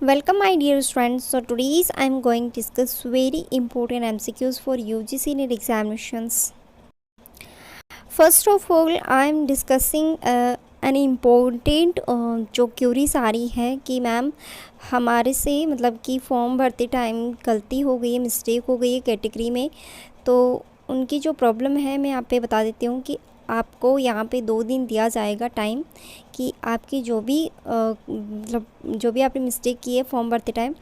Welcome my dear friends. So today's I'm going to discuss very important MCQs for UGC NET examinations. First of all I'm discussing an important जो curies आ रही है कि ma'am हमारे से मतलब कि form भरते टाइम गलती हो गई है, मिस्टेक हो गई है कैटेगरी में, तो उनकी जो प्रॉब्लम है मैं आप पे बता देती हूँ कि आपको यहाँ पे 2 दिन दिया जाएगा टाइम कि आपकी जो भी मतलब जो भी आपने मिस्टेक की है फॉर्म भरते टाइम,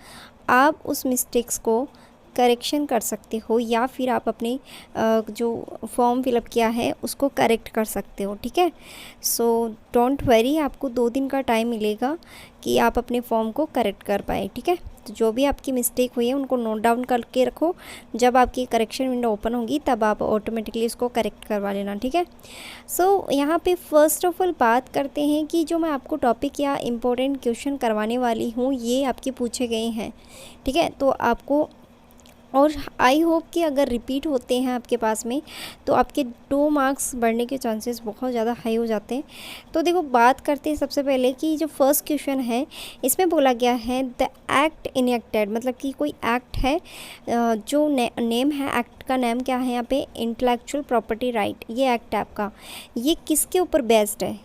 आप उस मिस्टेक्स को करेक्शन कर सकते हो या फिर आप अपने जो फॉर्म फिलअप किया है उसको करेक्ट कर सकते हो। ठीक है, सो डोंट वरी, आपको 2 दिन का टाइम मिलेगा कि आप अपने फॉर्म को करेक्ट कर पाए। ठीक है, तो जो भी आपकी मिस्टेक हुई है उनको नोट डाउन करके रखो। जब आपकी करेक्शन विंडो ओपन होगी तब आप ऑटोमेटिकली इसको करेक्ट करवा लेना। ठीक है, सो यहाँ पे फर्स्ट ऑफ ऑल बात करते हैं कि जो मैं आपको टॉपिक या इम्पोर्टेंट क्वेश्चन करवाने वाली हूँ ये आपके पूछे गए हैं। ठीक है, तो आपको और आई होप कि अगर रिपीट होते हैं आपके पास में तो आपके 2 मार्क्स बढ़ने के चांसेस बहुत ज़्यादा हाई हो जाते हैं। तो देखो बात करते हैं सबसे पहले कि जो फर्स्ट क्वेश्चन है इसमें बोला गया है द एक्ट इनेक्टेड, मतलब कि कोई एक्ट है जो नेम है, एक्ट का नेम क्या है यहाँ पे, इंटेलेक्चुअल प्रॉपर्टी राइट। ये एक्ट है आपका, ये किसके ऊपर बेस्ड है,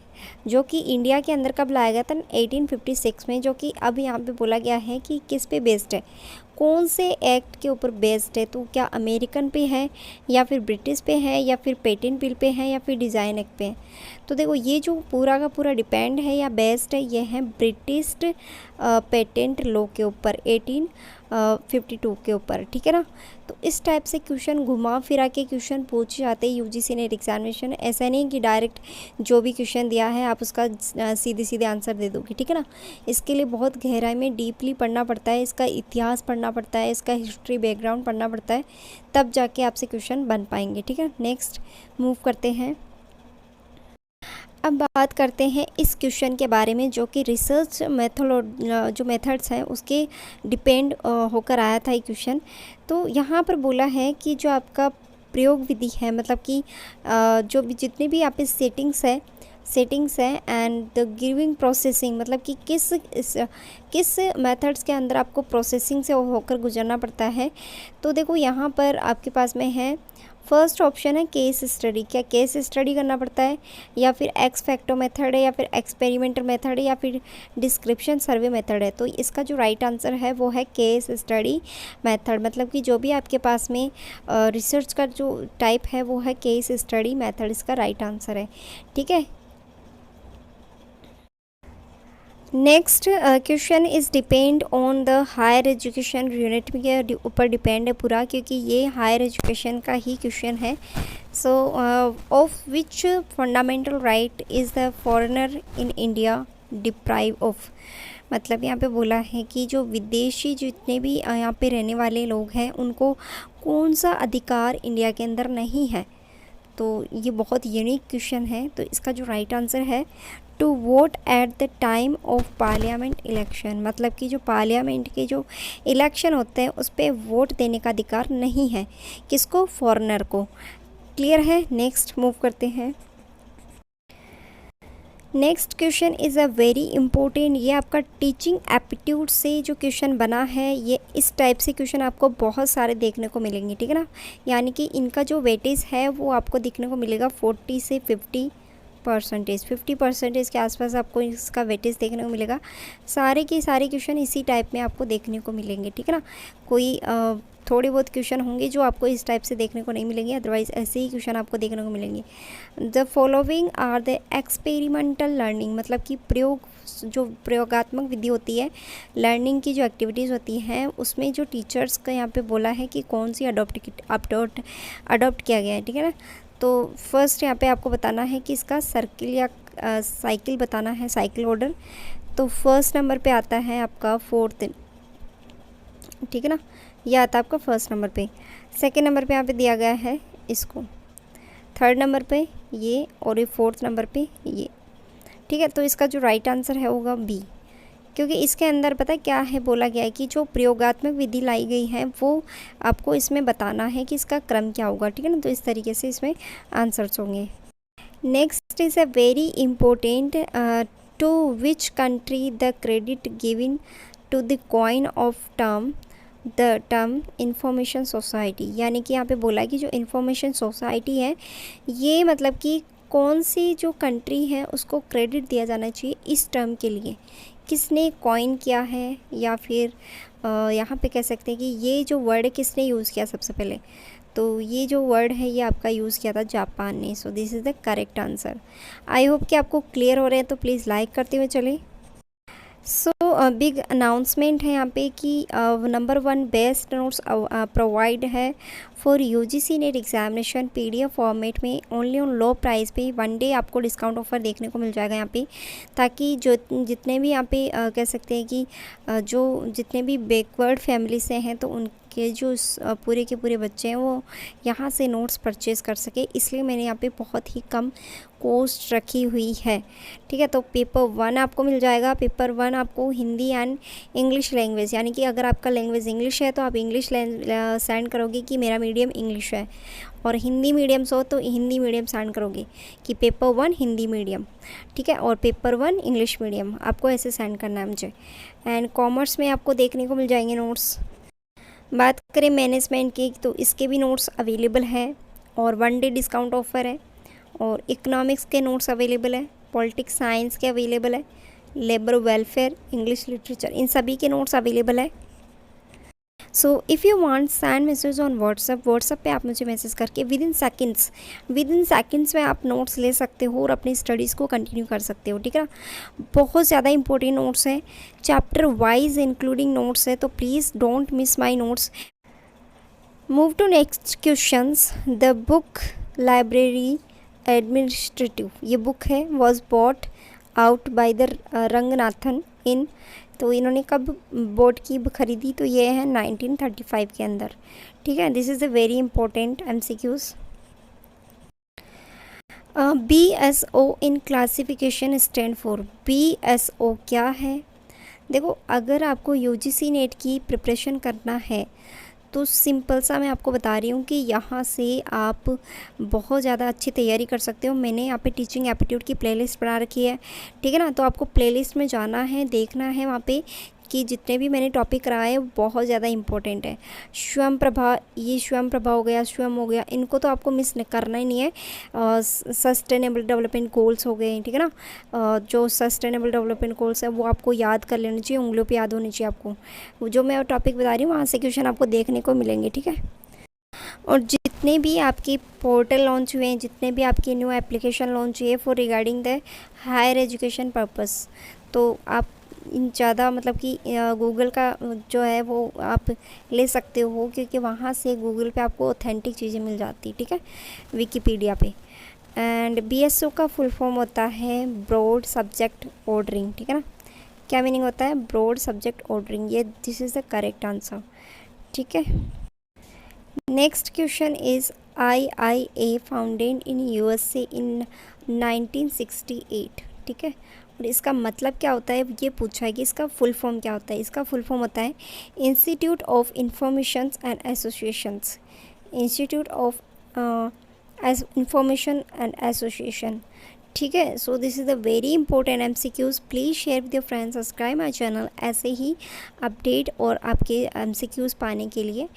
जो कि इंडिया के अंदर कब लाया गया था 1856 में, जो कि अब यहाँ पे बोला गया है कि किस पे बेस्ड है, कौन से एक्ट के ऊपर बेस्ड है। तो क्या अमेरिकन पे है या फिर ब्रिटिश पे है या फिर पेटेंट बिल पे है या फिर डिज़ाइन एक्ट पे है। तो देखो ये जो पूरा का पूरा डिपेंड है या बेस्ड है ये है ब्रिटिश पेटेंट लॉ के ऊपर 1852 के ऊपर। ठीक है ना, तो इस टाइप से क्वेश्चन घुमा फिरा के क्वेश्चन पूछे जाते हैं यूजीसी नेट एग्जामिनेशन। ऐसा नहीं कि डायरेक्ट जो भी क्वेश्चन दिया है आप उसका सीधे सीधे आंसर दे दोगे। ठीक है ना, इसके लिए बहुत गहराई में डीपली पढ़ना पड़ता है, इसका इतिहास पढ़ना पड़ता है, इसका हिस्ट्री बैकग्राउंड पढ़ना पड़ता है, तब जाके आपसे क्वेश्चन बन पाएंगे। ठीक है, नेक्स्ट मूव करते हैं। अब बात करते हैं इस क्वेश्चन के बारे में जो कि रिसर्च जो मेथड्स हैं उसके डिपेंड होकर आया था ये क्वेश्चन। तो यहाँ पर बोला है कि जो आपका प्रयोग विधि है, मतलब कि जो भी जितने भी आप सेटिंग्स है एंड द गिविंग प्रोसेसिंग, मतलब कि किस मेथड्स के अंदर आपको प्रोसेसिंग से होकर गुजरना पड़ता है। तो देखो यहाँ पर आपके पास में है फर्स्ट ऑप्शन है केस स्टडी। क्या केस स्टडी करना पड़ता है या फिर एक्स फैक्टो मेथड है या फिर एक्सपेरिमेंटल मेथड है या फिर डिस्क्रिप्शन सर्वे मेथड है। तो इसका जो राइट आंसर है वो है केस स्टडी मेथड, मतलब कि जो भी आपके पास में रिसर्च का जो टाइप है वो है केस स्टडी मेथड, इसका राइट आंसर है। ठीक है, next question is depend on the higher education unit के ऊपर डिपेंड है पूरा, क्योंकि ये हायर एजुकेशन का ही क्वेश्चन है। सो of which fundamental right is the foreigner in India deprive of, मतलब यहाँ पे बोला है कि जो विदेशी जितने भी यहाँ पे रहने वाले लोग हैं उनको कौन सा अधिकार इंडिया के अंदर नहीं है। तो ये बहुत यूनिक क्वेश्चन है, तो इसका जो राइट आंसर है to vote at the time of parliament election, मतलब कि जो पार्लियामेंट के जो इलेक्शन होते हैं उस पर वोट देने का अधिकार नहीं है, किसको, फॉरेनर को। क्लियर है, नेक्स्ट मूव करते हैं। Next question is a very important, ये आपका टीचिंग एप्टीट्यूड से जो क्वेश्चन बना है, ये इस टाइप से क्वेश्चन आपको बहुत सारे देखने को मिलेंगे। ठीक है ना, यानी कि इनका जो वेटेज है वो आपको देखने को मिलेगा 40 से 50% के आसपास आपको इसका वेटेज देखने को मिलेगा। सारे के सारे क्वेश्चन इसी टाइप में आपको देखने को मिलेंगे। ठीक है ना, कोई थोड़े बहुत क्वेश्चन होंगे जो आपको इस टाइप से देखने को नहीं मिलेंगे, अदरवाइज़ ऐसे ही क्वेश्चन आपको देखने को मिलेंगे। The following are the experimental learning, मतलब कि जो प्रयोगात्मक विधि होती है, लर्निंग की जो एक्टिविटीज़ होती हैं उसमें जो टीचर्स का यहाँ पे बोला है कि कौन सी अडोप्ट किया गया है। ठीक है ना, तो फर्स्ट यहाँ पे आपको बताना है कि इसका सर्किल या साइकिल बताना है, साइकिल ऑर्डर। तो फर्स्ट नंबर पे आता है आपका 4th, ठीक है ना, यह आता है आपका फर्स्ट नंबर पे। सेकंड नंबर पे यहाँ पे दिया गया है इसको, थर्ड नंबर पे ये, और ये 4th नंबर पे ये। ठीक है, तो इसका जो राइट आंसर है होगा बी, क्योंकि इसके अंदर पता है क्या है, बोला गया है कि जो प्रयोगात्मक विधि लाई गई है वो आपको इसमें बताना है कि इसका क्रम क्या होगा। ठीक है ना, तो इस तरीके से इसमें आंसर्स होंगे। Next is a very important to which country the credit given to the coin of term information society. यानी कि यहाँ पे बोला कि जो इंफॉर्मेशन सोसाइटी है ये मतलब कि कौन सी जो कंट्री है उसको क्रेडिट दिया जाना चाहिए इस टर्म के लिए, किसने कॉइन किया है, या फिर यहाँ पे कह सकते हैं कि ये जो वर्ड किसने यूज़ किया सबसे पहले। तो ये जो वर्ड है ये आपका यूज़ किया था जापान ने। So this is the correct answer. I hope कि आपको क्लियर हो रहे हैं, तो प्लीज़ लाइक करते हुए चलें। सो बिग अनाउंसमेंट है यहाँ पे कि नंबर 1 बेस्ट नोट्स प्रोवाइड है for UGC net examination PDF format में ओनली ऑन लो प्राइस पे। 1 डे आपको डिस्काउंट ऑफर देखने को मिल जाएगा यहाँ पे, ताकि जो जितने भी यहाँ पे कह सकते हैं कि जो जितने भी बैकवर्ड फैमिली से हैं तो उनके जो पूरे के पूरे बच्चे हैं वो यहाँ से नोट्स परचेज़ कर सके, इसलिए मैंने यहाँ पे बहुत ही कम कॉस्ट रखी हुई है। ठीक है, तो पेपर 1 आपको मिल जाएगा। पेपर 1 आपको हिंदी एंड इंग्लिश लैंग्वेज, यानी कि अगर आपका लैंग्वेज इंग्लिश है तो आप इंग्लिश सेंड करोगे कि मेरा मीडियम इंग्लिश है, और हिंदी मीडियम से हो तो हिंदी मीडियम सेंड करोगे कि पेपर 1 हिंदी मीडियम। ठीक है, और पेपर 1 इंग्लिश मीडियम, आपको ऐसे सेंड करना है मुझे। एंड कॉमर्स में आपको देखने को मिल जाएंगे नोट्स। बात करें मैनेजमेंट की तो इसके भी नोट्स अवेलेबल हैं और 1 डे डिस्काउंट ऑफ़र है, और इकोनॉमिक्स के नोट्स अवेलेबल है, पॉलिटिक्स साइंस के अवेलेबल है, लेबर वेलफेयर, इंग्लिश लिटरेचर, इन सभी के नोट्स अवेलेबल है। So if you want send message on WhatsApp पे आप मुझे मैसेज करके विद इन सेकंड्स में आप नोट्स ले सकते हो और अपनी स्टडीज़ को कंटिन्यू कर सकते हो। ठीक है, बहुत ज़्यादा इंपॉर्टेंट नोट्स है, चैप्टर वाइज इंक्लूडिंग नोट्स है, तो please don't miss my notes. Move to next questions. The book library administrative, ये बुक है, was bought out by the Ranganathan in, तो इन्होंने कब बोट की खरीदी, तो ये है 1935 के अंदर। ठीक है, this is a very important MCQs। BSO in classification stand for, BSO क्या है? देखो, अगर आपको UGC नेट की प्रिपरेशन करना है तो सिंपल सा मैं आपको बता रही हूँ कि यहाँ से आप बहुत ज़्यादा अच्छी तैयारी कर सकते हो। मैंने यहाँ पे टीचिंग एप्टीट्यूड की प्लेलिस्ट बना रखी है। ठीक है ना, तो आपको प्लेलिस्ट में जाना है, देखना है वहाँ पे कि जितने भी मैंने टॉपिक कराए वो बहुत ज़्यादा इंपॉर्टेंट है। स्वयं प्रभा, ये स्वयं प्रभा हो गया, स्वयं हो गया, इनको तो आपको मिस करना ही नहीं है। सस्टेनेबल डेवलपमेंट गोल्स हो गए, ठीक है ना, जो सस्टेनेबल डेवलपमेंट गोल्स है वो आपको याद कर लेना चाहिए, उंगलियों पे याद होनी चाहिए आपको। जो मैं टॉपिक बता रही हूँ वहाँ से क्वेश्चन आपको देखने को मिलेंगे। ठीक है, और जितने भी आपकी पोर्टल लॉन्च हुए हैं, जितने भी आपकी न्यू एप्लीकेशन लॉन्च हुए for regarding the higher education purpose, तो आप इन ज़्यादा मतलब कि गूगल का जो है वो आप ले सकते हो, क्योंकि वहाँ से गूगल पे आपको ऑथेंटिक चीज़ें मिल जाती। ठीक है, विकिपीडिया पे। एंड BSO का फुल फॉर्म होता है ब्रॉड सब्जेक्ट ऑर्डरिंग। ठीक है ना, क्या मीनिंग होता है ब्रॉड सब्जेक्ट ऑर्डरिंग, ये this is the correct answer. ठीक है, next question is IIA founded in USA इन 1968। ठीक है, और इसका मतलब क्या होता है ये पूछा है कि इसका फुल फॉर्म क्या होता है। इसका फुल फॉर्म होता है institute of information and associations, institute of information and association. ठीक है, so this is the very important MCQs। Please share with your friends, subscribe my channel ऐसे ही अपडेट और आपके MCQs पाने के लिए।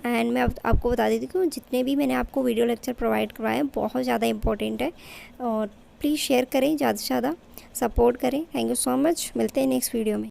एंड मैं आपको बता देती हूँ जितने भी मैंने आपको वीडियो लेक्चर प्रोवाइड करवाए हैं बहुत ज़्यादा इंपॉर्टेंट है, और प्लीज़ शेयर करें, ज़्यादा से ज़्यादा सपोर्ट करें। थैंक यू सो मच, मिलते हैं नेक्स्ट वीडियो में।